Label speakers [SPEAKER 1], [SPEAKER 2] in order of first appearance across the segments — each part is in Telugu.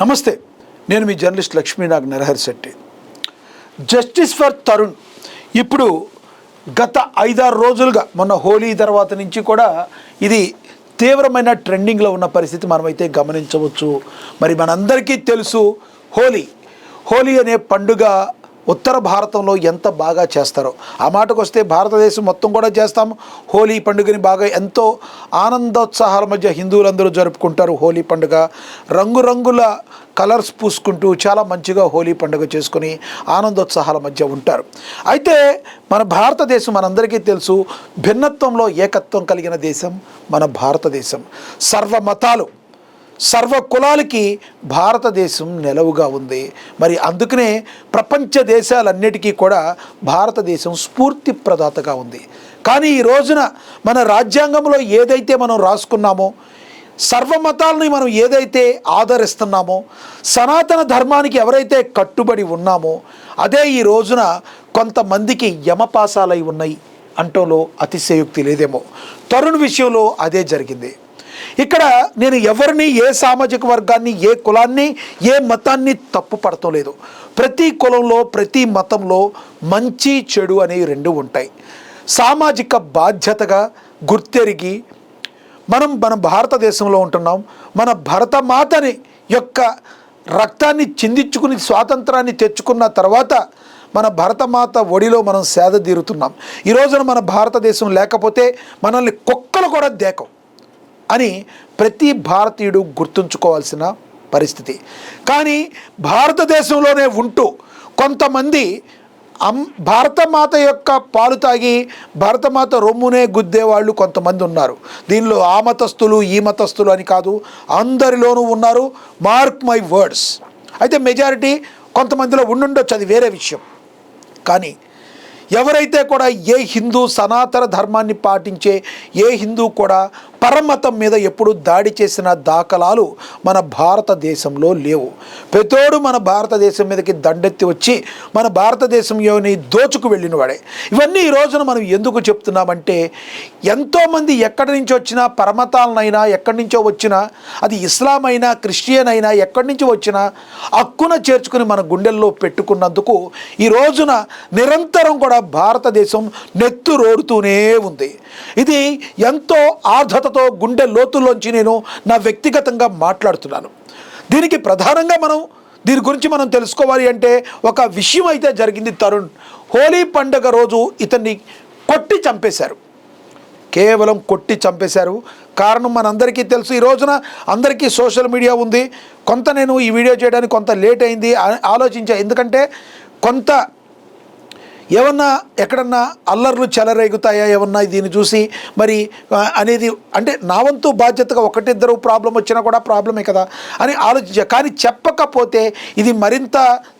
[SPEAKER 1] నమస్తే, నేను మీ journalist Lakshminag Narahari Shetty. Justice for Tarun ఇప్పుడు గత 5-6 రోజులుగా మొన్న హోలీ తర్వాత నుంచి కూడా ఇది తీవ్రమైన ట్రెండింగ్లో ఉన్న పరిస్థితి మనమైతే గమనించవచ్చు. మరి మనందరికీ తెలుసు హోలీ అనే పండుగ ఉత్తర భారతంలో ఎంత బాగా చేస్తారో. ఆ మాటకు వస్తే భారతదేశం మొత్తం కూడా చేస్తాము. హోలీ పండుగని బాగా ఎంతో ఆనందోత్సాహాల మధ్య హిందువులందరూ జరుపుకుంటారు. హోలీ పండుగ రంగురంగుల కలర్స్ పూసుకుంటూ చాలా మంచిగా హోలీ పండుగ చేసుకుని ఆనందోత్సాహాల మధ్య ఉంటారు. అయితే మన భారతదేశం మనందరికీ తెలుసు, భిన్నత్వంలో ఏకత్వం కలిగిన దేశం మన భారతదేశం. సర్వమతాలు సర్వ కులాలకి భారతదేశం నెలవుగా ఉంది. మరి అందుకనే ప్రపంచ దేశాలన్నిటికీ కూడా భారతదేశం స్ఫూర్తి ప్రదాతగా ఉంది. కానీ ఈ రోజున మన రాజ్యాంగంలో ఏదైతే మనం రాసుకున్నామో, సర్వమతాలని మనం ఏదైతే ఆదరిస్తున్నామో, సనాతన ధర్మానికి ఎవరైతే కట్టుబడి ఉన్నామో, అదే ఈ రోజున కొంతమందికి యమపాసాలై ఉన్నాయి అంటంలో అతిశయోక్తి లేదేమో. తరుణ్ విషయంలో అదే జరిగింది. ఇక్కడ నేను ఎవరిని, ఏ సామాజిక వర్గాన్ని, ఏ కులాన్ని, ఏ మతాన్ని తప్పు పడటం లేదు. ప్రతి కులంలో ప్రతి మతంలో మంచి చెడు అనేవి రెండు ఉంటాయి. సామాజిక బాధ్యతగా గుర్తెరిగి మన భారతదేశంలో ఉంటున్నాం. మన భరతమాతని యొక్క రక్తాన్ని చిందించుకుని స్వాతంత్రాన్ని తెచ్చుకున్న తర్వాత మన భరతమాత ఒడిలో మనం సేద తీరుతున్నాం. ఈ రోజున మన భారతదేశం లేకపోతే మనల్ని కుక్కలు కూడా దేకం అని ప్రతి భారతీయుడు గుర్తుంచుకోవాల్సిన పరిస్థితి. కానీ భారతదేశంలోనే ఉంటూ కొంతమంది భారతమాత యొక్క పాలు తాగి భారతమాత రొమ్మునే గుద్దేవాళ్ళు కొంతమంది ఉన్నారు. దీనిలో ఆ మతస్థులు ఈ మతస్థులు అని కాదు, అందరిలోనూ ఉన్నారు. Mark my words. అయితే మెజారిటీ కొంతమందిలో ఉండుండొచ్చు, అది వేరే విషయం. కానీ ఎవరైతే కూడా ఏ హిందూ సనాతన ధర్మాన్ని పాటించే ఏ హిందూ కూడా పరమతం మీద ఎప్పుడు దాడి చేసిన దాఖలాలు మన భారతదేశంలో లేవు. ప్రతోడు మన భారతదేశం మీదకి దండెత్తి వచ్చి మన భారతదేశంలోని దోచుకు వెళ్ళిన వాడే. ఇవన్నీ ఈ రోజున మనం ఎందుకు చెప్తున్నామంటే, ఎంతోమంది ఎక్కడి నుంచి వచ్చినా, పరమతాలనైనా ఎక్కడి నుంచో వచ్చినా, అది ఇస్లాం అయినా క్రిస్టియన్ అయినా ఎక్కడి నుంచి వచ్చినా హక్కున చేర్చుకుని మన గుండెల్లో పెట్టుకున్నందుకు ఈ రోజున నిరంతరం కూడా భారతదేశం నెత్తురోడుతూనే ఉంది. ఇది ఎంతో ఆర్ధతతో గుండె లోతుల్లోంచి నేను నా వ్యక్తిగతంగా మాట్లాడుతున్నాను. దీనికి ప్రధానంగా దీని గురించి మనం తెలుసుకోవాలి అంటే ఒక విషయం అయితే జరిగింది. తరుణ్ హోలీ పండుగ రోజు ఇతన్ని కొట్టి చంపేశారు. కేవలం కొట్టి చంపేశారు. కారణం మనందరికీ తెలుసు. ఈ రోజున అందరికీ సోషల్ మీడియా ఉంది. నేను ఈ వీడియో చేయడానికి కొంత లేట్ అయింది ఆలోచించా. ఎందుకంటే ఏమన్నా ఎక్కడన్నా అల్లర్లు చెలరేగుతాయా ఏమన్నా దీన్ని చూసి మరి అనేది, అంటే నా వంతు బాధ్యతగా ఒకటిద్దరు ప్రాబ్లం వచ్చినా కూడా ప్రాబ్లమే కదా అని ఆలోచించా. కానీ చెప్పకపోతే ఇది మరింత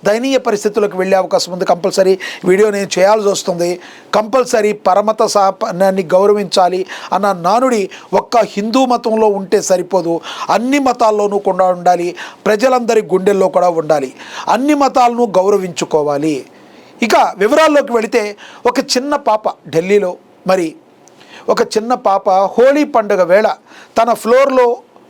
[SPEAKER 1] దయనీయ పరిస్థితులకు వెళ్ళే అవకాశం ఉంది. కంపల్సరీ వీడియో నేను చేయాల్సి వస్తుంది. కంపల్సరీ పరమత సాపాన్ని గౌరవించాలి అన్న నానుడి ఒక్క హిందూ మతంలో ఉంటే సరిపోదు, అన్ని మతాల్లోనూ కూడా ఉండాలి. ప్రజలందరి గుండెల్లో కూడా ఉండాలి. అన్ని మతాలను గౌరవించుకోవాలి. ఇక వివరాల్లోకి వెళితే, ఒక చిన్న పాప ఢిల్లీలో, మరి ఒక చిన్న పాప హోలీ పండుగ వేళ తన ఫ్లోర్లో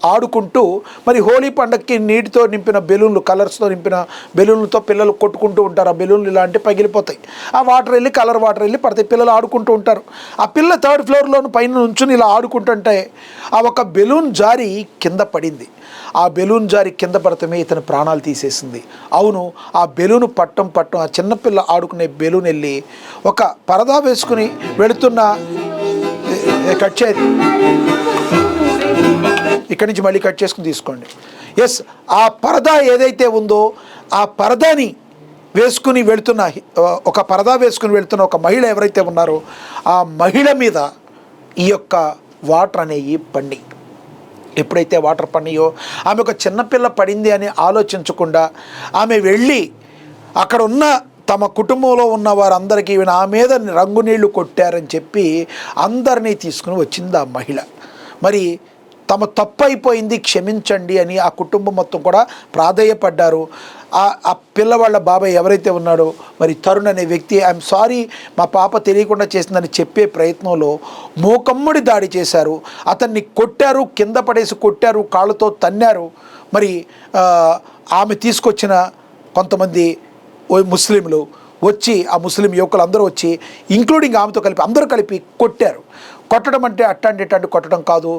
[SPEAKER 1] ఆడుకుంటూ, మరి హోలీ పండుగకి నీటితో నింపిన బెలూన్లు, కలర్స్తో నింపిన బెలూన్లతో పిల్లలు కొట్టుకుంటూ ఉంటారు. ఆ బెలూన్లు ఇలాంటి పగిలిపోతాయి. ఆ వాటర్ వెళ్ళి కలర్ వాటర్ వెళ్ళి పడతాయి. పిల్లలు ఆడుకుంటూ ఉంటారు. ఆ పిల్ల 3rd ఫ్లోర్లోని పైన నుంచుని ఇలా ఆడుకుంటుంటే ఆ ఒక బెలూన్ జారి కింద పడింది. ఆ బెలూన్ జారి కింద పడటమే ఇతని ప్రాణాలు తీసేసింది. అవును, ఆ బెలూను పట్టం ఆ చిన్నపిల్ల ఆడుకునే బెలూన్ వెళ్ళి ఒక పరదా వేసుకుని వెళుతున్న కట్ చేది ఇక్కడి నుంచి మళ్ళీ కట్ చేసుకుని తీసుకోండి. ఎస్, ఆ పరదా ఏదైతే ఉందో ఆ పరదాని వేసుకుని వెళుతున్న ఒక మహిళ ఎవరైతే ఉన్నారో ఆ మహిళ మీద ఈ యొక్క వాటర్ అనేవి పడి, ఎప్పుడైతే వాటర్ పడినాయో ఆమె ఒక చిన్నపిల్ల పడింది అని ఆలోచించకుండా ఆమె వెళ్ళి అక్కడ ఉన్న తమ కుటుంబంలో ఉన్న వారందరికీ నా మీద రంగు నీళ్లు కొట్టారని చెప్పి అందరినీ తీసుకుని వచ్చింది ఆ మహిళ. మరి తమ తప్పు అయిపోయింది, క్షమించండి అని ఆ కుటుంబం మొత్తం కూడా ప్రాధేయపడ్డారు. ఆ పిల్లవాళ్ళ బాబాయ్ ఎవరైతే ఉన్నాడో మరి తరుణ్ అనే వ్యక్తి, ఐఎమ్ సారీ మా పాప తెలియకుండా చేసిందని చెప్పే ప్రయత్నంలో మూకమ్మడి దాడి చేశారు. అతన్ని కొట్టారు, కింద పడేసి కొట్టారు, కాళ్ళతో తన్నారు. మరి ఆమె తీసుకొచ్చిన కొంతమంది ముస్లింలు వచ్చి, ఆ ముస్లిం యువకులు అందరూ వచ్చి, ఇంక్లూడింగ్ ఆమెతో కలిపి అందరూ కలిపి కొట్టారు. కొట్టడం అంటే అట్లాంటి కొట్టడం కాదు,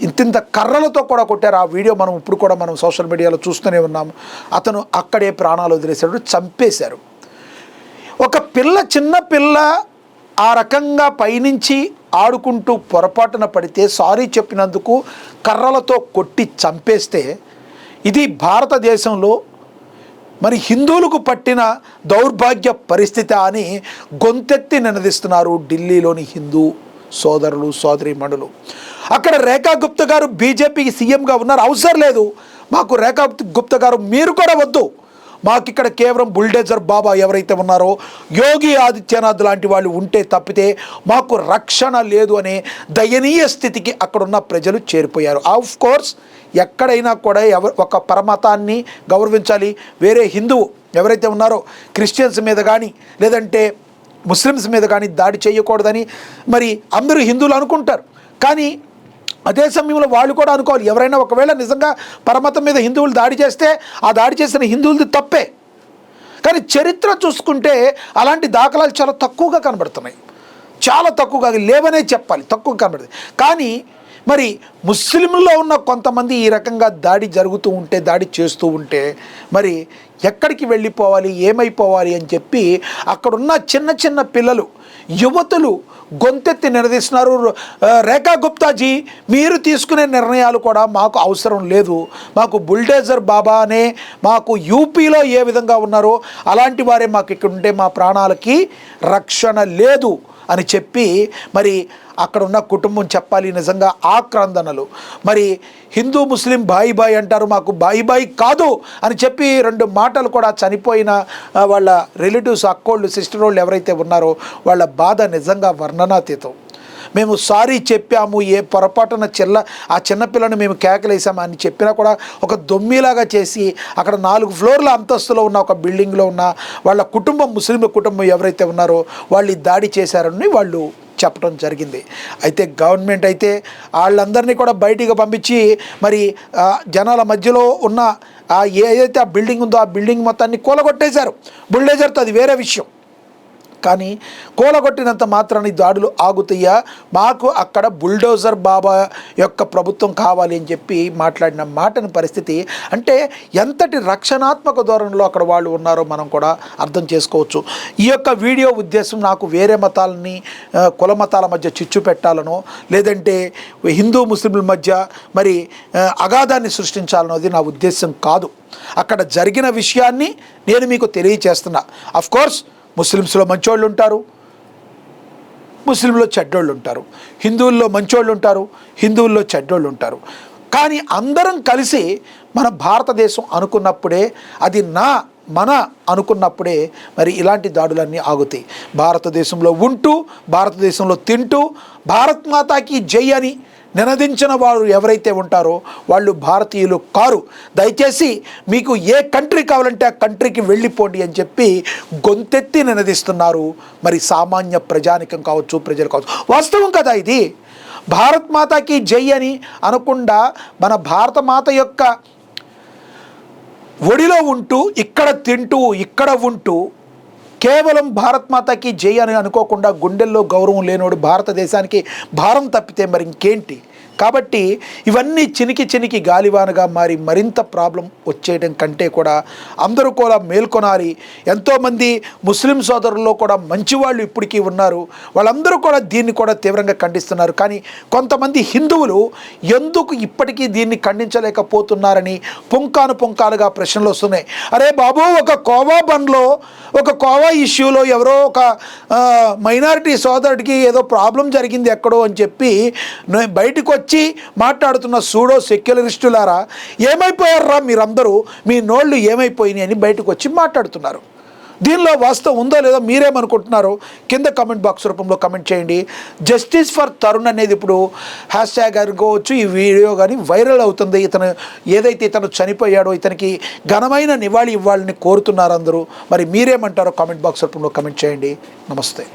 [SPEAKER 1] ఇంతింత కర్రలతో కూడా కొట్టారు. ఆ వీడియో మనం ఇప్పుడు కూడా మనం సోషల్ మీడియాలో చూస్తూనే ఉన్నాము. అతను అక్కడే ప్రాణాలు వదిలేశాడు, చంపేశారు. ఒక చిన్న పిల్ల ఆ రకంగా పైనుంచి ఆడుకుంటూ పొరపాటున పడితే సారీ చెప్పినందుకు కర్రలతో కొట్టి చంపేస్తే ఇది భారతదేశంలో మరి హిందువులకు పట్టిన దౌర్భాగ్య పరిస్థితి అని గొంతెత్తి నినదిస్తున్నారు ఢిల్లీలోని హిందూ సోదరులు సోదరీమణులు. అక్కడ రేఖా గుప్తా గారు బీజేపీకి సీఎంగా ఉన్నారు, అవసరం లేదు మాకు రేఖా గుప్తా గారు, మీరు కూడా వద్దు మాకు ఇక్కడ కేవలం బుల్డేజర్ బాబా ఎవరైతే ఉన్నారో యోగి ఆదిత్యనాథ్ లాంటి వాళ్ళు ఉంటే తప్పితే మాకు రక్షణ లేదు అనే దయనీయ స్థితికి అక్కడున్న ప్రజలు చేరిపోయారు. ఆఫ్ కోర్స్ ఎక్కడైనా కూడా ఒక పరమతాన్ని గౌరవించాలి. వేరే హిందువు ఎవరైతే ఉన్నారో క్రిస్టియన్స్ మీద కానీ లేదంటే ముస్లిమ్స్ మీద కానీ దాడి చేయకూడదని మరి అందరూ హిందువులు అనుకుంటారు. కానీ అదే సమయంలో వాళ్ళు కూడా అనుకోవాలి, ఎవరైనా ఒకవేళ నిజంగా పరమతం మీద హిందువులు దాడి చేస్తే ఆ దాడి చేసిన హిందువులది తప్పే. కానీ చరిత్ర చూసుకుంటే అలాంటి దాఖలాలు చాలా తక్కువగా కనబడుతున్నాయి, చాలా తక్కువగా, లేవనే చెప్పాలి, తక్కువ కనబడుతుంది. కానీ మరి ముస్లింల్లో ఉన్న కొంతమంది ఈ రకంగా దాడి జరుగుతూ ఉంటే, దాడి చేస్తూ ఉంటే మరి ఎక్కడికి వెళ్ళిపోవాలి, ఏమైపోవాలి అని చెప్పి అక్కడున్న చిన్న చిన్న పిల్లలు, యువతులు గొంతెత్తి నిలదీస్తున్నారు. రేఖా గుప్తాజీ, మీరు తీసుకునే నిర్ణయాలు కూడా మాకు అవసరం లేదు, మాకు బుల్డేజర్ బాబానే, మాకు యూపీలో ఏ విధంగా ఉన్నారో అలాంటి వారే మాకు ఇక్కడ ఉంటే మా ప్రాణాలకి రక్షణ లేదు అని చెప్పి మరి అక్కడ ఉన్న కుటుంబం చెప్పాలి నిజంగా ఆక్రందనలు. మరి హిందూ ముస్లిం బాయి బాయి అంటారు, మాకు బాయి బాయి కాదు అని చెప్పి 2 మాటలు కూడా చనిపోయిన వాళ్ళ రిలేటివ్స్, అక్కోళ్ళు, సిస్టర్ వాళ్ళు ఎవరైతే ఉన్నారో వాళ్ళ బాధ నిజంగా వర్ణనాతీతం. మేము సారీ చెప్పాము, ఏ పొరపాటున ఆ చిన్నపిల్లని మేము కేకలేసాము అని చెప్పినా కూడా ఒక దొమ్మిలాగా చేసి అక్కడ 4 ఫ్లోర్ల అంతస్తులో ఉన్న ఒక బిల్డింగ్లో ఉన్న వాళ్ళ కుటుంబం, ముస్లింల కుటుంబం ఎవరైతే ఉన్నారో వాళ్ళు దాడి చేశారని వాళ్ళు చెప్పడం జరిగింది. అయితే గవర్నమెంట్ అయితే వాళ్ళందరినీ కూడా బయటికి పంపించి మరి జనాల మధ్యలో ఉన్న ఏదైతే ఆ బిల్డింగ్ ఉందో ఆ బిల్డింగ్ మొత్తాన్ని కూలగొట్టేశారు బుల్డేజర్తో, అది వేరే విషయం. కానీ కూలగొట్టినంత మాత్రాన్ని దాడులు ఆగుతాయా? మాకు అక్కడ బుల్డోజర్ బాబా యొక్క ప్రభుత్వం కావాలి అని చెప్పి మాట్లాడిన మాటని పరిస్థితి అంటే ఎంతటి రక్షణాత్మక ధోరణిలో అక్కడ వాళ్ళు ఉన్నారో మనం కూడా అర్థం చేసుకోవచ్చు. ఈ యొక్క వీడియో ఉద్దేశం నాకు వేరే మతాలని, కుల మతాల మధ్య చిచ్చు పెట్టాలనో లేదంటే హిందూ ముస్లింల మధ్య మరి అగాధాన్ని సృష్టించాలన్నది నా ఉద్దేశం కాదు. అక్కడ జరిగిన విషయాన్ని నేను మీకు తెలియచేస్తున్నా. అఫ్కోర్స్ ముస్లిమ్స్లో మంచోళ్ళు ఉంటారు, ముస్లింలో చెడ్డోళ్ళు ఉంటారు, హిందువుల్లో మంచోళ్ళు ఉంటారు, హిందువుల్లో చెడ్డోళ్ళు ఉంటారు. కానీ అందరం కలిసి మన భారతదేశం అనుకున్నప్పుడే, అది మన అనుకున్నప్పుడే మరి ఇలాంటి దాడులన్నీ ఆగుతాయి. భారతదేశంలో ఉంటూ, భారతదేశంలో తింటూ, భారత్ మాతాకి జై అని నినదించిన వారు ఎవరైతే ఉంటారో వాళ్ళు భారతీయులు కారు. దయచేసి మీకు ఏ కంట్రీ కావాలంటే ఆ కంట్రీకి వెళ్ళిపోండి అని చెప్పి గొంతెత్తి నినదిస్తున్నారు మరి సామాన్య ప్రజానికం కావచ్చు, ప్రజలు కావచ్చు. వాస్తవం కదా ఇది. భారత్ మాతాకి జై అని అనకుండా మన భారత మాత యొక్క ఒడిలో ఉంటూ, ఇక్కడ తింటూ, ఇక్కడ ఉంటూ కేవలం భారత్ మాతాకి జై అని అనుకోకుండా గుండెల్లో గౌరవం లేనోడు భారతదేశానికి భారం తప్పితే మరి ఇంకేంటి? కాబట్టి ఇవన్నీ చినికి గాలివానగా మారి మరింత ప్రాబ్లం వచ్చేయడం కంటే కూడా అందరూ కూడా మేల్కొనాలి. ఎంతోమంది ముస్లిం సోదరుల్లో కూడా మంచివాళ్ళు ఇప్పటికీ ఉన్నారు, వాళ్ళందరూ కూడా దీన్ని కూడా తీవ్రంగా ఖండిస్తున్నారు. కానీ కొంతమంది హిందువులు ఎందుకు ఇప్పటికీ దీన్ని ఖండించలేకపోతున్నారని పుంకాలుగా ప్రశ్నలు వస్తున్నాయి. అరే బాబు, ఒక కోవా బండ్లో, ఒక కోవా ఇష్యూలో ఎవరో ఒక మైనారిటీ సోదరుడికి ఏదో ప్రాబ్లం జరిగింది ఎక్కడో అని చెప్పి బయటకు వచ్చి మాట్లాడుతున్న సూడో సెక్యులరిస్టులారా, ఏమైపోయారా మీరందరూ, మీ నోళ్ళు ఏమైపోయినాయి అని బయటకు వచ్చి మాట్లాడుతున్నారు. దీనిలో వాస్తవం ఉందో లేదో మీరేమనుకుంటున్నారో కింద కమెంట్ బాక్స్ రూపంలో కమెంట్ చేయండి. జస్టిస్ ఫర్ తరుణ్ అనేది ఇప్పుడు హ్యాష్ట్యాగ్ అనుకోవచ్చు, ఈ వీడియో కానీ వైరల్ అవుతుంది. ఇతను చనిపోయాడో ఇతనికి ఘనమైన నివాళి ఇవ్వాలని కోరుతున్నారు అందరూ. మరి మీరేమంటారో కామెంట్ బాక్స్ రూపంలో కమెంట్ చేయండి. నమస్తే.